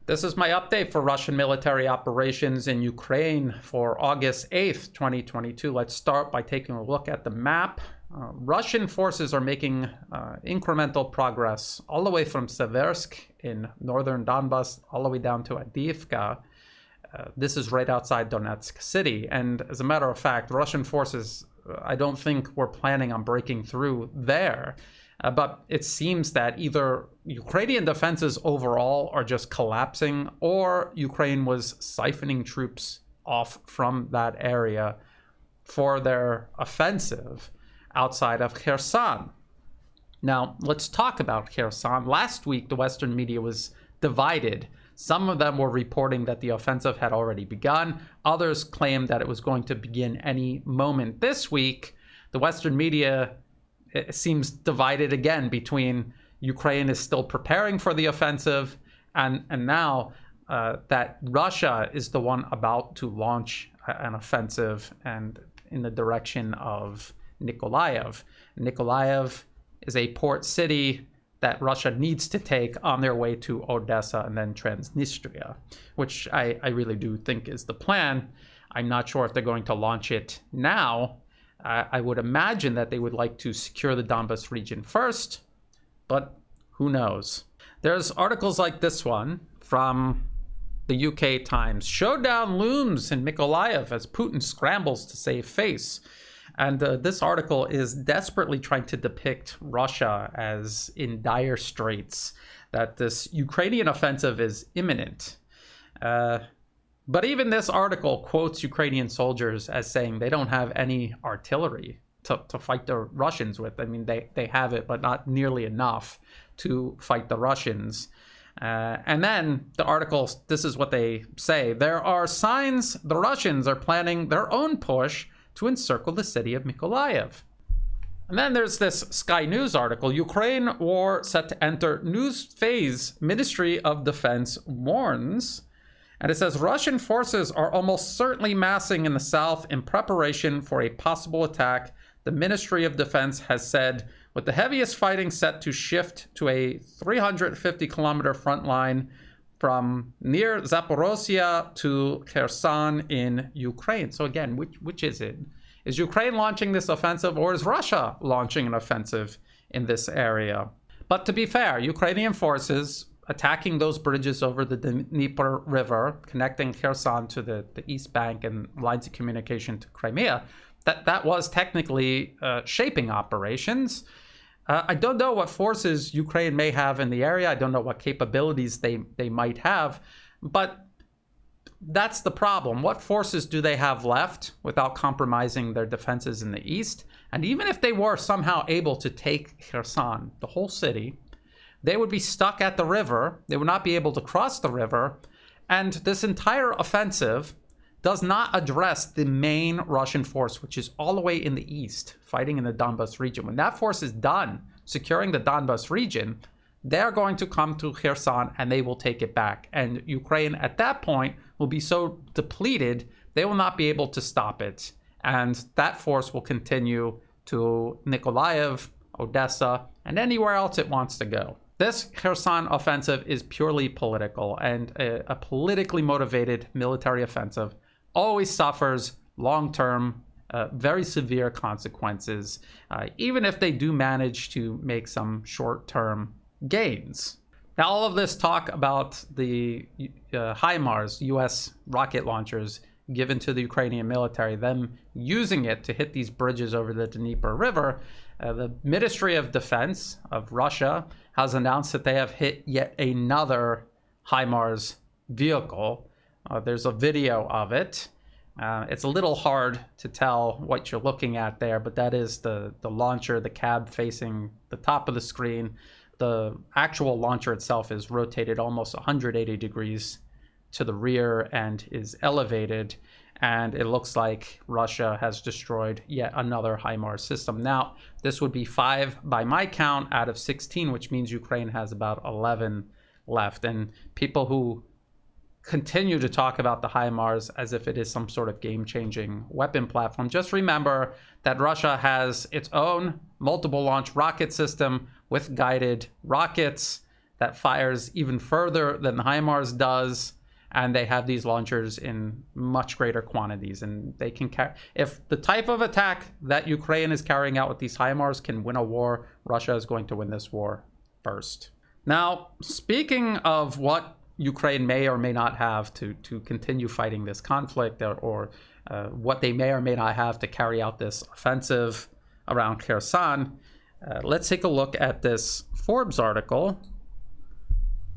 This is my update for Russian military operations in Ukraine for August 8th, 2022. Let's start by taking a look at the map. Russian forces are making incremental progress all the way from Siversk in northern Donbas all the way down to Avdiivka. This is right outside Donetsk city. And as a matter of fact, Russian forces, I don't think were planning on breaking through there. But it seems that either Ukrainian defenses overall are just collapsing, or Ukraine was siphoning troops off from that area for their offensive outside of Kherson. Now, let's talk about Kherson. Last week, the Western media was divided. Some of them were reporting that the offensive had already begun. Others claimed that it was going to begin any moment this week. The Western media, it seems, divided again between Ukraine is still preparing for the offensive and now that Russia is the one about to launch an offensive and in the direction of Mykolaiv. Mykolaiv is a port city that Russia needs to take on their way to Odessa and then Transnistria, which I really do think is the plan. I'm not sure if they're going to launch it now. I would imagine that they would like to secure the Donbas region first, but who knows? There's articles like this one from the UK Times. Showdown looms in Mykolaiv as Putin scrambles to save face. And this article is desperately trying to depict Russia as in dire straits, that this Ukrainian offensive is imminent. But even this article quotes Ukrainian soldiers as saying they don't have any artillery to fight the Russians with. I mean, they have it, but not nearly enough to fight the Russians. And then the article, this is what they say. There are signs the Russians are planning their own push to encircle the city of Mykolaiv. And then there's this Sky News article. Ukraine war set to enter news phase, Ministry of Defense warns. And it says Russian forces are almost certainly massing in the south in preparation for a possible attack. The Ministry of Defense has said, with the heaviest fighting set to shift to a 350-kilometer front line from near Zaporozhye to Kherson in Ukraine. So again, which is it? Is Ukraine launching this offensive, or is Russia launching an offensive in this area? But to be fair, Ukrainian forces attacking those bridges over the Dnieper River, connecting Kherson to the East Bank and lines of communication to Crimea, that was technically shaping operations. I don't know what forces Ukraine may have in the area. I don't know what capabilities they might have, but that's the problem. What forces do they have left without compromising their defenses in the east? And even if they were somehow able to take Kherson, the whole city, they would be stuck at the river. They would not be able to cross the river. And this entire offensive does not address the main Russian force, which is all the way in the east, fighting in the Donbas region. When that force is done securing the Donbas region, they're going to come to Kherson and they will take it back. And Ukraine at that point will be so depleted, they will not be able to stop it. And that force will continue to Mykolaiv, Odessa, and anywhere else it wants to go. This Kherson offensive is purely political, and a politically motivated military offensive always suffers long-term, very severe consequences, even if they do manage to make some short-term gains. Now, all of this talk about the HIMARS, U.S. rocket launchers given to the Ukrainian military, them using it to hit these bridges over the Dnieper River, the Ministry of Defense of Russia has announced that they have hit yet another HIMARS vehicle. There's a video of it. It's a little hard to tell what you're looking at there, but that is the launcher, the cab facing the top of the screen. The actual launcher itself is rotated almost 180 degrees to the rear and is elevated. And it looks like Russia has destroyed yet another HIMARS system. Now, this would be 5 by my count out of 16, which means Ukraine has about 11 left. And people who continue to talk about the HIMARS as if it is some sort of game-changing weapon platform, just remember that Russia has its own multiple launch rocket system with guided rockets that fires even further than the HIMARS does, and they have these launchers in much greater quantities, and they can carry. If the type of attack that Ukraine is carrying out with these HIMARS can win a war, Russia is going to win this war first. Now, speaking of what Ukraine may or may not have to continue fighting this conflict, or what they may or may not have to carry out this offensive around Kherson, let's take a look at this Forbes article.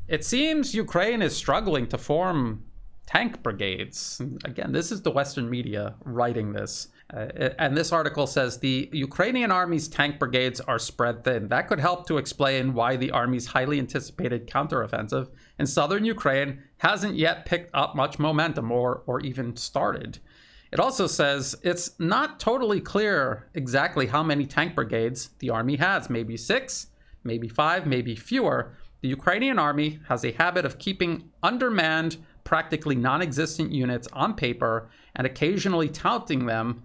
It seems Ukraine is struggling to form tank brigades. Again, this is the Western media writing this. And this article says the Ukrainian army's tank brigades are spread thin. That could help to explain why the army's highly anticipated counteroffensive in southern Ukraine hasn't yet picked up much momentum or even started. It also says it's not totally clear exactly how many tank brigades the army has. Maybe 6, maybe 5, maybe fewer. The Ukrainian army has a habit of keeping undermanned, practically non-existent units on paper and occasionally touting them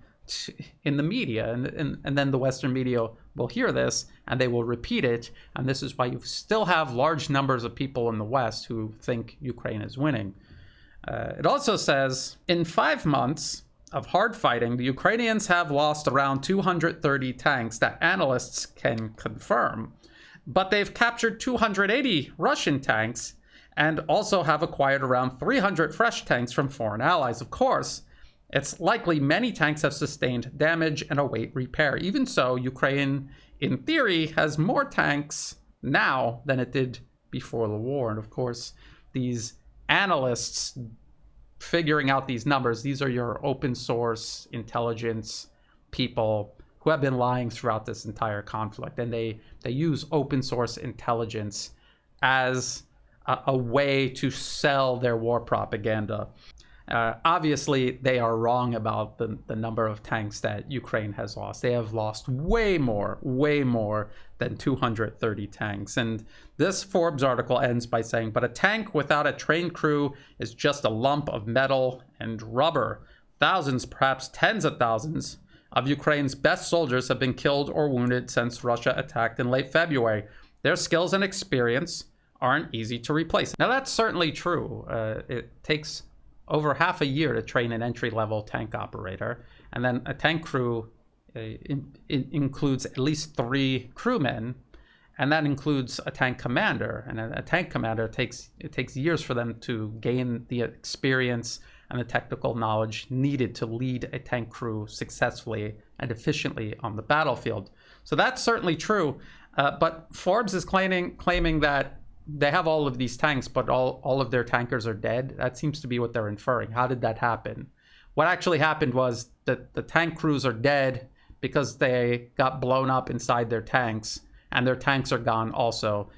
in the media. And then the Western media will hear this and they will repeat it. And this is why you still have large numbers of people in the West who think Ukraine is winning. It also says, in 5 months of hard fighting, the Ukrainians have lost around 230 tanks that analysts can confirm. But they've captured 280 Russian tanks and also have acquired around 300 fresh tanks from foreign allies. Of course, it's likely many tanks have sustained damage and await repair. Even so, Ukraine, in theory, has more tanks now than it did before the war. And of course, these analysts figuring out these numbers, these are your open source intelligence people who have been lying throughout this entire conflict. And they use open source intelligence as a way to sell their war propaganda. Obviously, they are wrong about the number of tanks that Ukraine has lost. They have lost way more than 230 tanks. And this Forbes article ends by saying, but a tank without a trained crew is just a lump of metal and rubber. Thousands, perhaps tens of thousands, of Ukraine's best soldiers have been killed or wounded since Russia attacked in late February. Their skills and experience aren't easy to replace. Now, that's certainly true. It takes over half a year to train an entry-level tank operator. And then a tank crew includes at least 3 crewmen, and that includes a tank commander. And a tank commander takes years for them to gain the experience and the technical knowledge needed to lead a tank crew successfully and efficiently on the battlefield. So that's certainly true. But Forbes is claiming that they have all of these tanks, but all of their tankers are dead. That seems to be what they're inferring. How did that happen? What actually happened was that the tank crews are dead because they got blown up inside their tanks, and their tanks are gone also.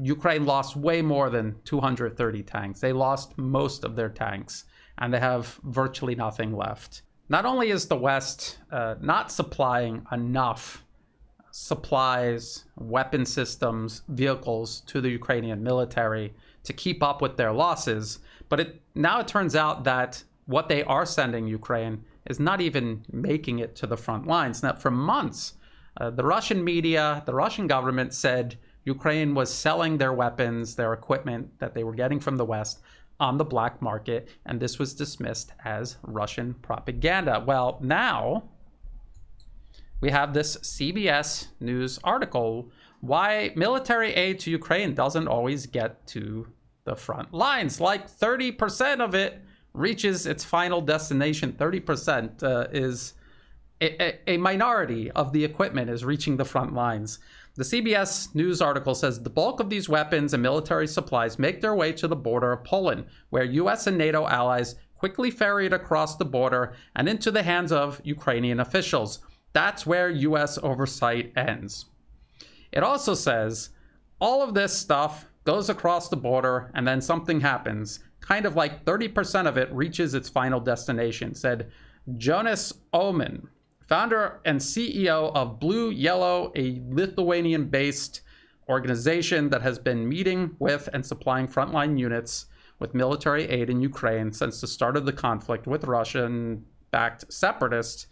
Ukraine lost way more than 230 tanks. They lost most of their tanks, and they have virtually nothing left. Not only is the West not supplying enough supplies, weapon systems, vehicles to the Ukrainian military to keep up with their losses, but now it turns out that what they are sending Ukraine is not even making it to the front lines. Now, for months, the Russian media, the Russian government said Ukraine was selling their weapons, their equipment that they were getting from the West on the black market, and this was dismissed as Russian propaganda. Well, now we have this CBS News article, why military aid to Ukraine doesn't always get to the front lines. Like 30% of it reaches its final destination. 30% is a minority of the equipment is reaching the front lines. The CBS News article says the bulk of these weapons and military supplies make their way to the border of Poland, where US and NATO allies quickly ferry it across the border and into the hands of Ukrainian officials. That's where US oversight ends. It also says all of this stuff goes across the border and then something happens. Kind of like 30% of it reaches its final destination, said Jonas Oman, founder and CEO of Blue Yellow, a Lithuanian-based organization that has been meeting with and supplying frontline units with military aid in Ukraine since the start of the conflict with Russian-backed separatists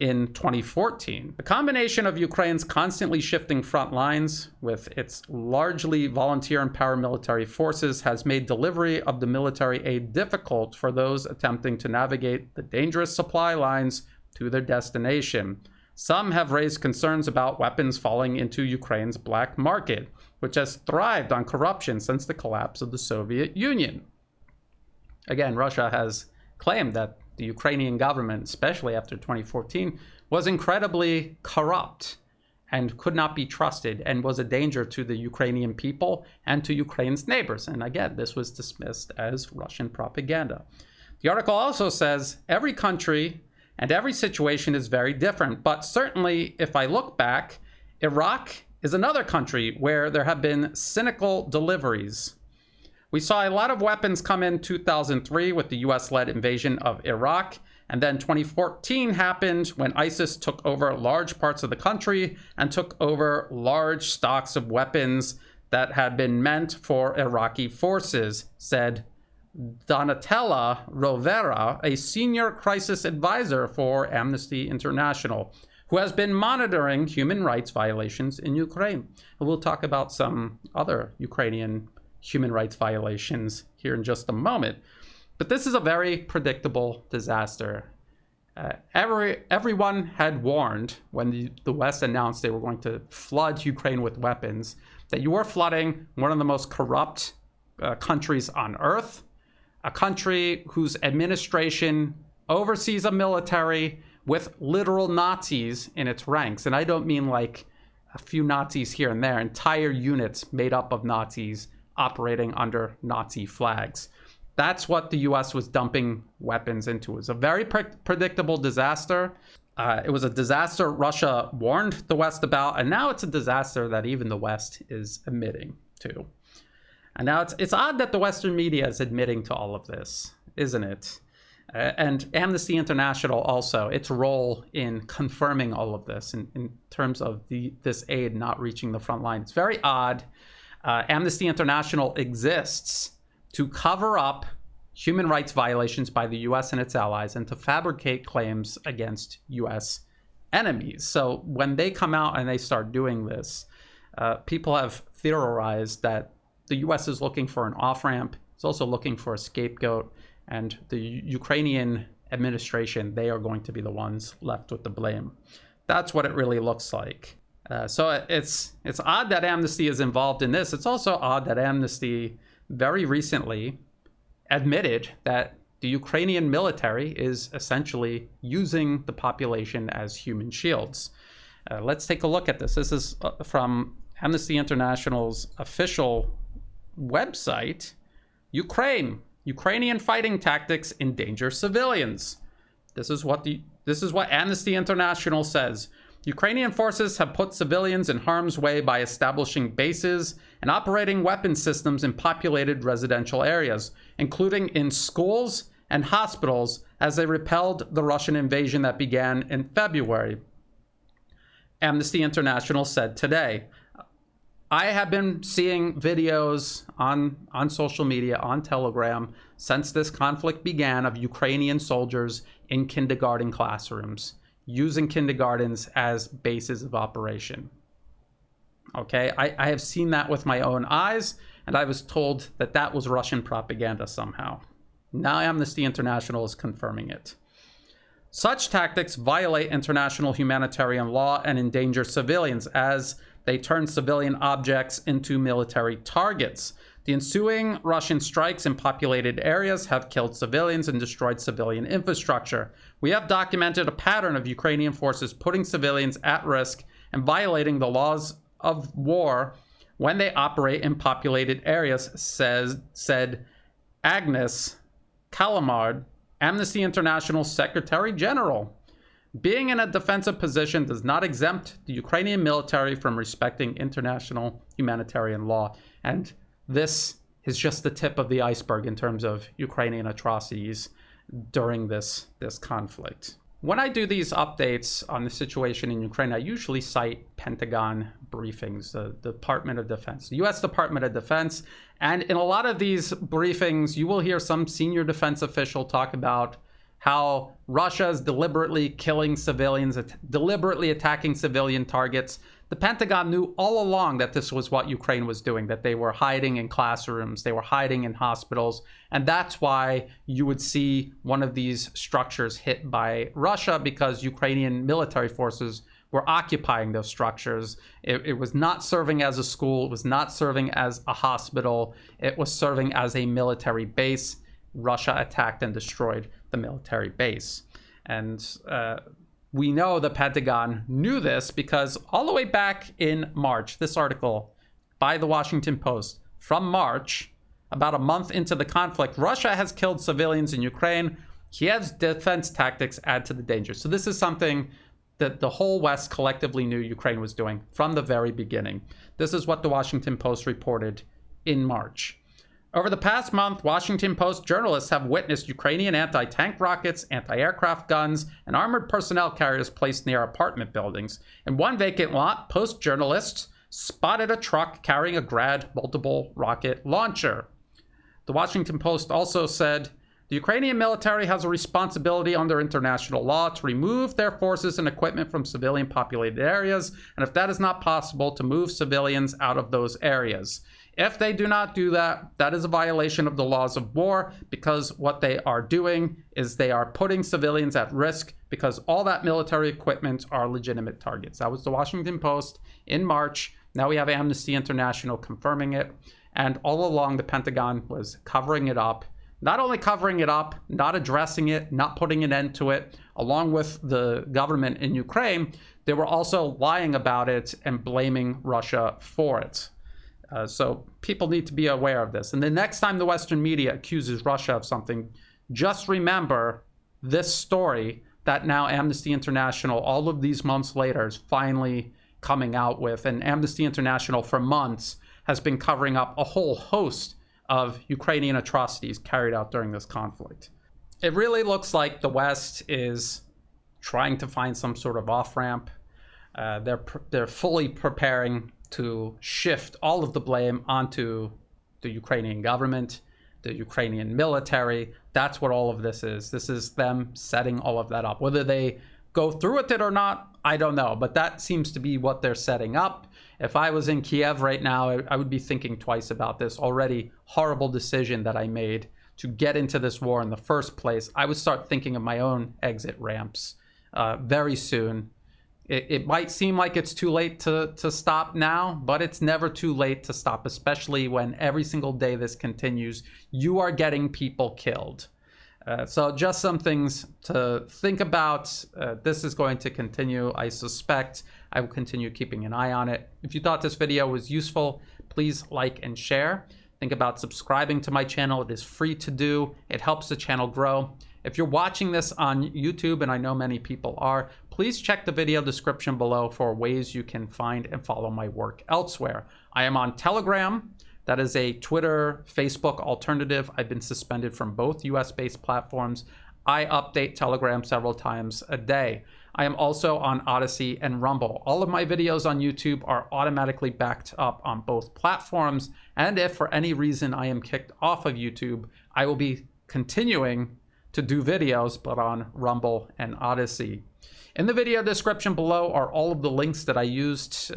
in 2014. The combination of Ukraine's constantly shifting front lines with its largely volunteer and paramilitary forces has made delivery of the military aid difficult for those attempting to navigate the dangerous supply lines to their destination. Some have raised concerns about weapons falling into Ukraine's black market, which has thrived on corruption since the collapse of the Soviet Union. Again, Russia has claimed that the Ukrainian government, especially after 2014, was incredibly corrupt and could not be trusted and was a danger to the Ukrainian people and to Ukraine's neighbors. And again, this was dismissed as Russian propaganda. The article also says every country and every situation is very different. But certainly, if I look back, Iraq is another country where there have been cynical deliveries. We saw a lot of weapons come in 2003 with the US-led invasion of Iraq. And then 2014 happened when ISIS took over large parts of the country and took over large stocks of weapons that had been meant for Iraqi forces, said Donatella Rovera, a senior crisis advisor for Amnesty International, who has been monitoring human rights violations in Ukraine. And we'll talk about some other Ukrainian human rights violations here in just a moment. But this is a very predictable disaster. Everyone had warned when the West announced they were going to flood Ukraine with weapons that you were flooding one of the most corrupt countries on earth, a country whose administration oversees a military with literal Nazis in its ranks. And I don't mean like a few Nazis here and there, entire units made up of Nazis operating under Nazi flags. That's what the US was dumping weapons into. It was a very predictable disaster. It was a disaster Russia warned the West about, and now it's a disaster that even the West is admitting to. And now it's odd that the Western media is admitting to all of this, isn't it? And Amnesty International also, its role in confirming all of this in terms of this aid not reaching the front line. It's very odd. Amnesty International exists to cover up human rights violations by the US and its allies and to fabricate claims against US enemies. So when they come out and they start doing this, people have theorized that the US is looking for an off-ramp. It's also looking for a scapegoat. And the Ukrainian administration, they are going to be the ones left with the blame. That's what it really looks like. So it's odd that Amnesty is involved in this. It's also odd that Amnesty very recently admitted that the Ukrainian military is essentially using the population as human shields. Let's take a look at this. This is from Amnesty International's official website. Ukrainian fighting tactics endanger civilians. This is what Amnesty International says. Ukrainian forces have put civilians in harm's way by establishing bases and operating weapon systems in populated residential areas, including in schools and hospitals, as they repelled the Russian invasion that began in February. Amnesty International said today, I have been seeing videos on social media, on Telegram, since this conflict began of Ukrainian soldiers in kindergarten classrooms, using kindergartens as bases of operation. Okay, I have seen that with my own eyes, and I was told that that was Russian propaganda somehow. Now Amnesty International is confirming it. Such tactics violate international humanitarian law and endanger civilians as they turn civilian objects into military targets. The ensuing Russian strikes in populated areas have killed civilians and destroyed civilian infrastructure. We have documented a pattern of Ukrainian forces putting civilians at risk and violating the laws of war when they operate in populated areas, said Agnes Kalamard, Amnesty International Secretary General. Being in a defensive position does not exempt the Ukrainian military from respecting international humanitarian law. And this is just the tip of the iceberg in terms of Ukrainian atrocities during this conflict. When I do these updates on the situation in Ukraine, I usually cite Pentagon briefings, the Department of Defense, the US Department of Defense. And in a lot of these briefings, you will hear some senior defense official talk about how Russia is deliberately killing civilians, deliberately attacking civilian targets. The Pentagon knew all along that this was what Ukraine was doing, that they were hiding in classrooms, they were hiding in hospitals, and that's why you would see one of these structures hit by Russia, because Ukrainian military forces were occupying those structures. It was not serving as a school, it was not serving as a hospital, it was serving as a military base. Russia attacked and destroyed the military base. And we know the Pentagon knew this because all the way back in March, this article by the Washington Post from March, about a month into the conflict, Russia has killed civilians in Ukraine. Kiev's defense tactics add to the danger. So this is something that the whole West collectively knew Ukraine was doing from the very beginning. This is what the Washington Post reported in March. Over the past month, Washington Post journalists have witnessed Ukrainian anti-tank rockets, anti-aircraft guns, and armored personnel carriers placed near apartment buildings. In one vacant lot, Post journalists spotted a truck carrying a Grad multiple rocket launcher. The Washington Post also said, the Ukrainian military has a responsibility under international law to remove their forces and equipment from civilian populated areas, and if that is not possible, to move civilians out of those areas. If they do not do that, that is a violation of the laws of war, because what they are doing is they are putting civilians at risk, because all that military equipment are legitimate targets. That was the Washington Post in March. Now we have Amnesty International confirming it. And all along, the Pentagon was covering it up. Not only covering it up, not addressing it, not putting an end to it, along with the government in Ukraine, they were also lying about it and blaming Russia for it. So people need to be aware of this. And the next time the Western media accuses Russia of something, just remember this story that now Amnesty International, all of these months later, is finally coming out with. And Amnesty International for months has been covering up a whole host of Ukrainian atrocities carried out during this conflict. It really looks like the West is trying to find some sort of off-ramp. They're fully preparing to shift all of the blame onto the Ukrainian government, the Ukrainian military. That's what all of this is. This is them setting all of that up. Whether they go through with it or not, I don't know, but that seems to be what they're setting up. If I was in Kiev right now, I would be thinking twice about this already horrible decision that I made to get into this war in the first place. I would start thinking of my own exit ramps very soon. It might seem like it's too late to stop now, but it's never too late to stop, especially when every single day this continues, you are getting people killed. So just some things to think about. This is going to continue, I suspect. I will continue keeping an eye on it. If you thought this video was useful, please like and share. Think about subscribing to my channel. It is free to do. It helps the channel grow. If you're watching this on YouTube, and I know many people are, please check the video description below for ways you can find and follow my work elsewhere. I am on Telegram. That is a Twitter, Facebook alternative. I've been suspended from both US-based platforms. I update Telegram several times a day. I am also on Odyssey and Rumble. All of my videos on YouTube are automatically backed up on both platforms. And if for any reason I am kicked off of YouTube, I will be continuing to do videos, but on Rumble and Odyssey. In the video description below are all of the links that I used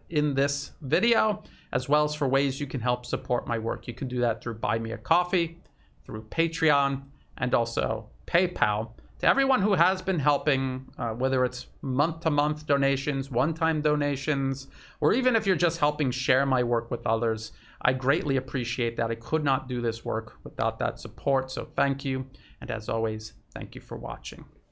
in this video, as well as for ways you can help support my work. You can do that through Buy Me a Coffee, through Patreon, and also PayPal. To everyone who has been helping, whether it's month-to-month donations, one-time donations, or even if you're just helping share my work with others, I greatly appreciate that. I could not do this work without that support, so thank you. And as always, thank you for watching.